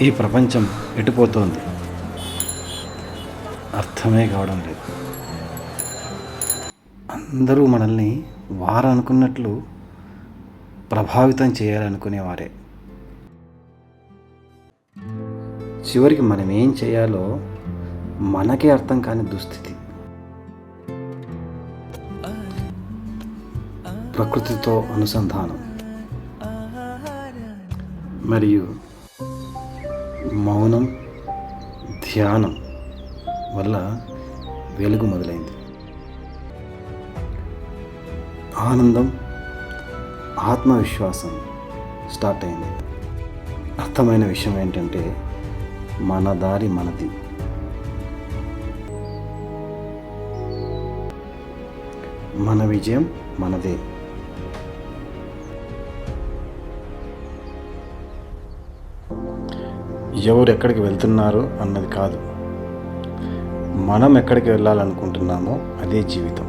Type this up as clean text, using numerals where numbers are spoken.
ఈ ప్రపంచం ఎటుపోతోంది అర్థమే కావడం లేదు. అందరూ మనల్ని వారు అనుకున్నట్లు ప్రభావితం చేయాలనుకునేవారే. చివరికి మనం ఏం చేయాలో మనకే అర్థం కాని దుస్థితి. ప్రకృతితో అనుసంధానం మరియు మౌనం, ధ్యానం వల్ల వెలుగు మొదలైంది. ఆనందం, ఆత్మవిశ్వాసం స్టార్ట్ అయింది. అర్థమైన విషయం ఏంటంటే మన దారి మనది. మన విజయం మనదే. ఎవరు ఎక్కడికి వెళ్తున్నారు అన్నది కాదు, మనం ఎక్కడికి వెళ్ళాలనుకుంటున్నామో అదే జీవితం.